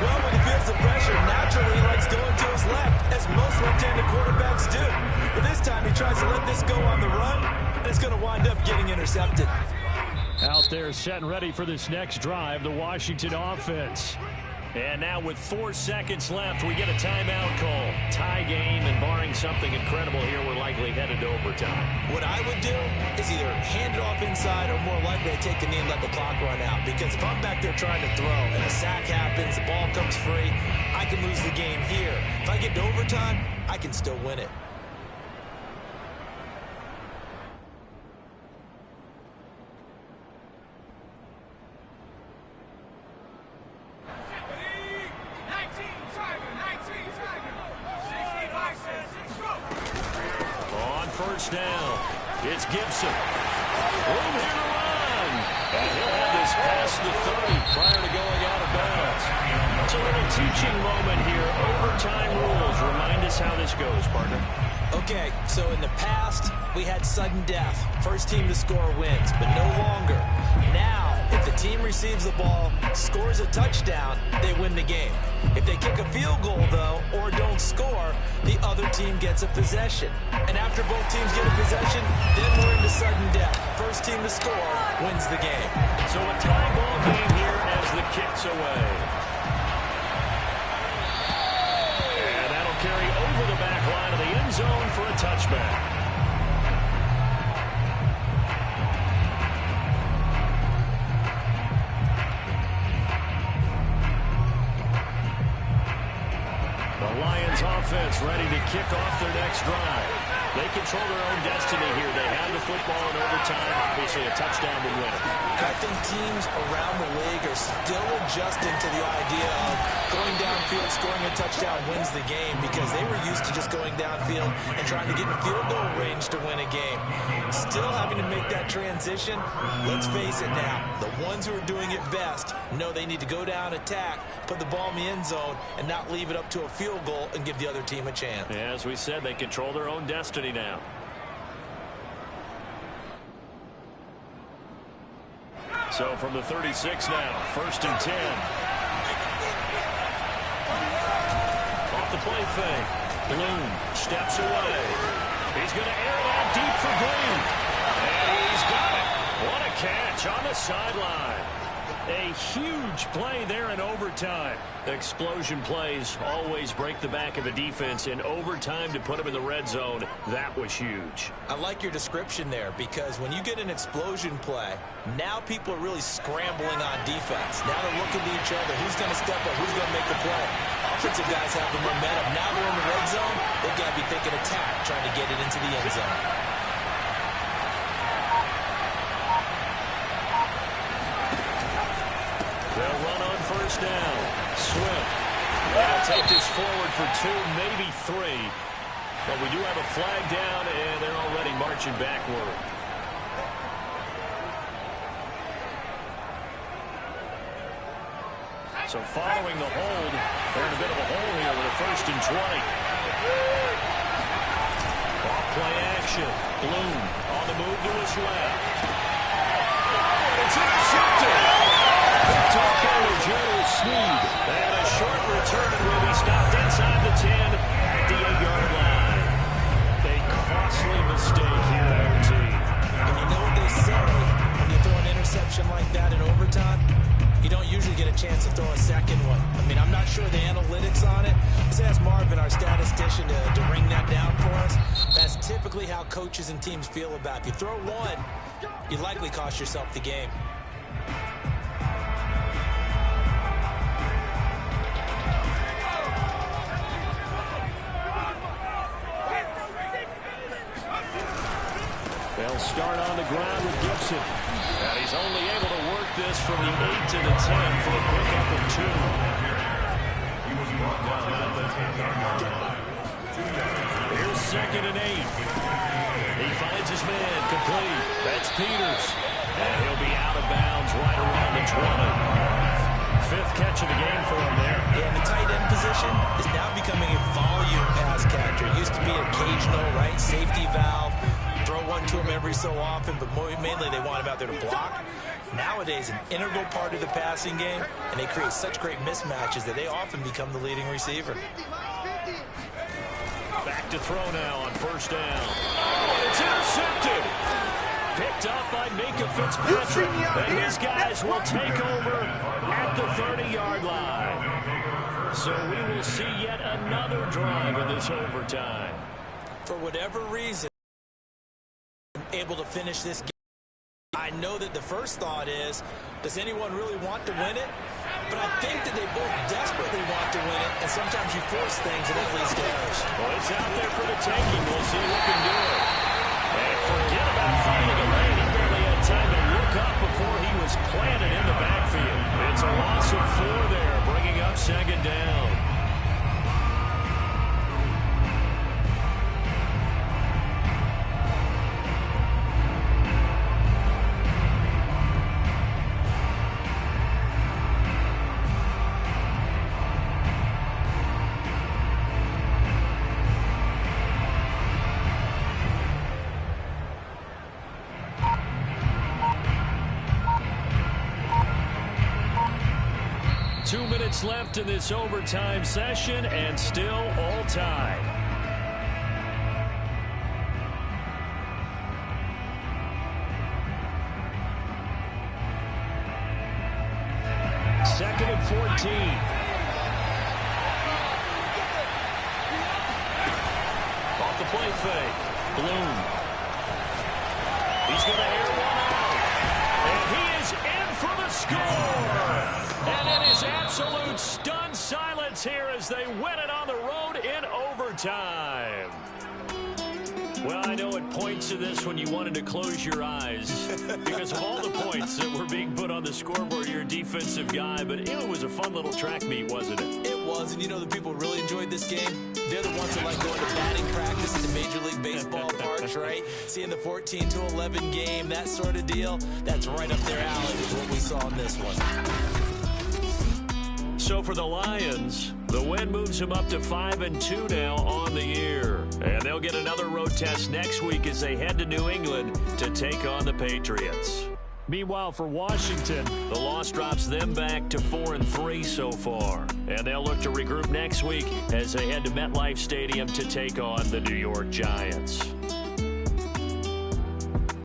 Well, when he feels the pressure, naturally he likes going to his left, as most left-handed quarterbacks do. But this time he tries to let this go on the run, and it's going to wind up getting intercepted. Out there set and ready for this next drive, the Washington offense. And now with 4 seconds left, we get a timeout call. Tie game, and barring something incredible here, we're likely headed to overtime. What I would do is either hand it off inside or more likely to take a knee and let the clock run out. Because if I'm back there trying to throw and a sack happens, the ball comes free, I can lose the game here. If I get to overtime, I can still win it. First down. It's Gibson. Room here to run. And he'll have this past the 30 prior to going out of bounds. It's a little teaching moment here. Overtime rules. Remind us how this goes, partner. Okay, so in the past, we had sudden death. First team to score wins, but no longer. Now, if the team receives the ball, scores a touchdown, they win the game. If they kick a field goal, though, or don't score, the other team gets a possession. And after both teams get a possession, then we're into sudden death. First team to score wins the game. So a tie ball game here as the kick's away. And that'll carry over the back line of the end zone for a touchback. Lions offense ready to kick off their next drive. They control their own destiny here. They have the football in overtime. Obviously, a touchdown to win it. I think teams around the league are still adjusting to the idea of going downfield, scoring a touchdown wins the game, because they were used to just going downfield and trying to get in field goal range to win a game. Still having to make that transition. Let's face it now, the ones who are doing it best know they need to go down, attack, put the ball in the end zone, and not leave it up to a field goal and give the other team a chance. Yeah, as we said, they control their own destiny now. So from the 36 now, 1st and 10. Off the play fake. Bloom steps away. He's going to air it out deep for Green. And he's got it. What a catch on the sideline. A huge play there in overtime. Explosion plays always break the back of a defense. In overtime to put them in the red zone, that was huge. I like your description there, because when you get an explosion play, now people are really scrambling on defense. Now they're looking to each other. Who's going to step up? Who's going to make the play? Offensive guys have the momentum. Now they're in the red zone. They've got to be thinking attack, trying to get it into the end zone. They'll run on 1st down. Swift. They'll take this forward for 2, maybe 3. But we do have a flag down, and they're already marching backward. So following the hold, they're in a bit of a hole here with a 1st and 20. Off play action. Bloom on the move to his left. Oh, it's intercepted. Picked off by General Sneed. And a short return will be stopped inside the 10 at the 8-yard line. A costly mistake here, OT. And you know what they say, when you throw an interception like that in overtime, you don't usually get a chance to throw a second one. I mean, I'm not sure the analytics on it. Let's ask Marvin, our statistician, to ring that down for us. That's typically how coaches and teams feel about it. If you throw one, you likely cost yourself the game. They'll start on the ground with Gibson. And he's only able to work this from the 8 to the 10 for a pickup of 2. He was brought down at the 10-yard line. Here's 2nd and 8. He finds his man complete. That's Peters. And he'll be out of bounds right around the 20. 5th catch of the game for him there. Yeah, and the tight end position is now becoming a volume pass catcher. It used to be occasional, right? Safety valve. Throw one to him every so often, but mainly they want him out there to block. Nowadays, an integral part of the passing game, and they create such great mismatches that they often become the leading receiver. Back to throw now on 1st down. Oh, it's intercepted. Picked up by Minka Fitzpatrick, and his guys will take over at the 30-yard line. So we will see yet another drive in this overtime. For whatever reason, able to finish this game. I know that the first thought is, does anyone really want to win it? But I think that they both desperately want to win it, and sometimes you force things and it leads to errors. Well, it's out there for the taking. We'll see who can do it. And forget about finding a lane. He barely had time to look up before he was planted in the backfield. It's a loss of 4 there, bringing up 2nd down. 2 minutes left in this overtime session, and still all tied. Second and 14. Off the play fake. Bloom. He's going to air one out. And he is in for the score. And it is absolute stunned silence here as they win it on the road in overtime. Well, I know it points to this when you wanted to close your eyes because of all the points that were being put on the scoreboard. You're a defensive guy, but it was a fun little track meet, wasn't it? It was, and you know the people who really enjoyed this game? They're the ones that like going to batting practice at the Major League Baseball parks, right? Seeing the 14-11 game, that sort of deal, that's right up their alley with what we saw in this one. So for the Lions, the win moves them up to 5-2 now on the year. And they'll get another road test next week as they head to New England to take on the Patriots. Meanwhile, for Washington, the loss drops them back to 4-3 so far. And they'll look to regroup next week as they head to MetLife Stadium to take on the New York Giants.